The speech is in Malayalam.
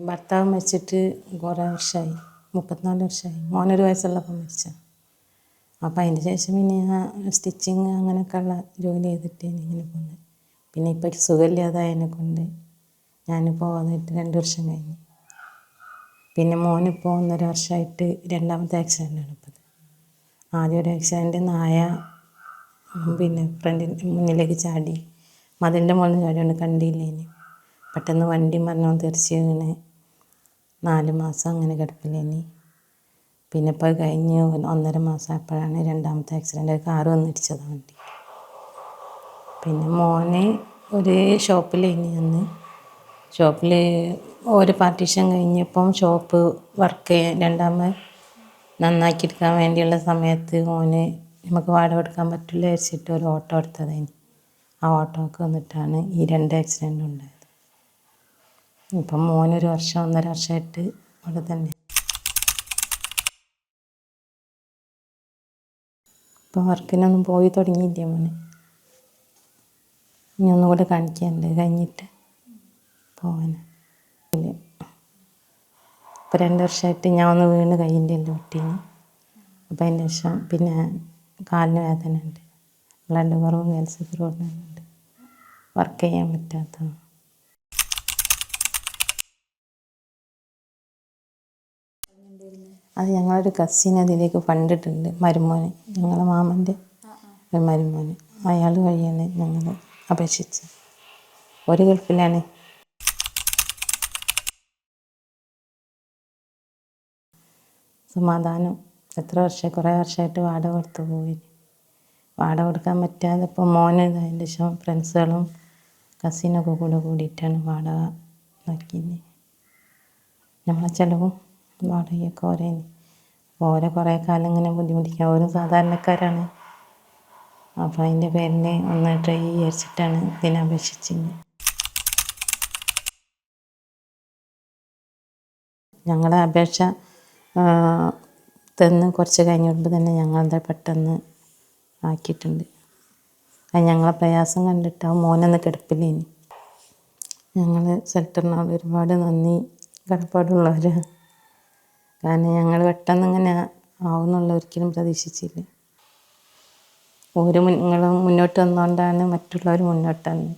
ഭർത്താവ് മരിച്ചിട്ട് കുറേ വർഷമായി, 34 വർഷമായി. മോനൊരു വയസ്സുള്ളപ്പോൾ മരിച്ച. അപ്പോൾ അതിന് ശേഷം പിന്നെ ഞാൻ സ്റ്റിച്ചിങ് അങ്ങനെയൊക്കെയുള്ള ജോലി ചെയ്തിട്ട് ഇങ്ങനെ പോകുന്നത്. പിന്നെ ഇപ്പോൾ സുഖമില്ലാതായതിനെ കൊണ്ട് ഞാനിപ്പോൾ വന്നിട്ട് 2 വർഷം കഴിഞ്ഞു. പിന്നെ മോനിപ്പോൾ 1.5 വർഷമായിട്ട് രണ്ടാമത്തെ ആക്സിഡൻ്റാണ് ഇപ്പോൾ. ആദ്യം ഒരു ആക്സിഡൻറ്റ്, നായ പിന്നെ മുന്നിലേക്ക് ചാടി, മതിലിൻ്റെ മുകളിൽ നിന്ന് ചാടിയോണ്ട് കണ്ടില്ലേന്. പെട്ടെന്ന് വണ്ടി മറിഞ്ഞു തെറിച്ച് വീണ് 4 മാസം അങ്ങനെ കിടപ്പിലേനി. പിന്നെ ഇപ്പോൾ കഴിഞ്ഞ് 1.5 മാസമായപ്പോഴാണ് രണ്ടാമത്തെ ആക്സിഡൻറ്റ്. കാറ് വന്നിടിച്ചതാണ് വണ്ടി. പിന്നെ മോന് ഒരു ഷോപ്പിലേനി അന്ന്. ഷോപ്പിൽ ഒരു പാർട്ടീഷൻ കഴിഞ്ഞപ്പം ഷോപ്പ് വർക്ക് രണ്ടാമത് നന്നാക്കിയെടുക്കാൻ വേണ്ടിയുള്ള സമയത്ത് മോന് നമുക്ക് വാടക കൊടുക്കാൻ പറ്റില്ല വെച്ചിട്ട് ഒരു ഓട്ടോ എടുത്തതായി. ആ ഓട്ടോക്ക് വന്നിട്ടാണ് ഈ 2 ആക്സിഡൻറ്റും ഉണ്ടായത്. ഇപ്പം മോനൊരു വർഷം 1.5 വർഷമായിട്ട് അവിടെ തന്നെ. ഇപ്പം വർക്കിനൊന്നും പോയി തുടങ്ങിയില്ല മോന്. ഇനി ഒന്നുകൂടെ കാണിക്കാനുണ്ട് കഴിഞ്ഞിട്ട് പോവാൻ. ഇപ്പോൾ 2 വർഷമായിട്ട് ഞാൻ ഒന്ന് വീണ് കയ്യിൻ്റെ എല്ലാം പൊട്ടീന്. അപ്പോൾ അതിന് ശേഷം പിന്നെ കാലിന് വേദന ഉണ്ട്, ബ്ലഡ് കുറവും കാൽസ്യം കുറവുണ്ട്, വർക്ക് ചെയ്യാൻ പറ്റാത്ത. അത് ഞങ്ങളൊരു കസിൻ അതിലേക്ക് ഫണ്ടിട്ടുണ്ട്, മരുമോന്, ഞങ്ങളെ മാമൻ്റെ ഒരു മരുമോന്. അയാൾ വഴിയാണ് ഞങ്ങൾ അപേക്ഷിച്ചത്. ഒരു ഗൾഫിലാണ്. സമാധാനം. കുറേ വർഷമായിട്ട് വാടക കൊടുത്ത് പോയി. വാടക കൊടുക്കാൻ പറ്റാതെ ഇപ്പോൾ മോന് ഇതായതിൻ്റെ ശേഷം ഫ്രണ്ട്സുകളും കസിനൊക്കെ കൂടിയിട്ടാണ് വാടക നോക്കിയത്. നമ്മളെ ചിലവും വാടകയൊക്കെ ഓരേന്. ഓരോ കുറേ കാലം ഇങ്ങനെ ബുദ്ധിമുട്ടിക്കുക. ഓരോ സാധാരണക്കാരാണ്. അപ്പോൾ അതിൻ്റെ പേരിൽ ഒന്ന് ട്രൈ വിചാരിച്ചിട്ടാണ് ഇതിനെ അപേക്ഷിച്ചത്. ഞങ്ങളെ അപേക്ഷ തന്ന് കുറച്ച് കഴിഞ്ഞപ്പോൾ തന്നെ ഞങ്ങളുടെ പെട്ടെന്ന് ആക്കിയിട്ടുണ്ട്. അത് ഞങ്ങളെ പ്രയാസം കണ്ടിട്ടാവും മോനൊന്ന് കിടപ്പില്ലേനി. ഞങ്ങൾ സെൽറ്ററിനോട് ഒരുപാട് നന്ദി കടപ്പാടുള്ളവർ. കാരണം ഞങ്ങൾ പെട്ടെന്ന് ഇങ്ങനെ ആവുമെന്നുള്ള ഒരിക്കലും പ്രതീക്ഷിച്ചില്ല. നിങ്ങൾ മുന്നോട്ട് വന്നുകൊണ്ടാണ് മറ്റുള്ളവർ മുന്നോട്ട് വന്നത്.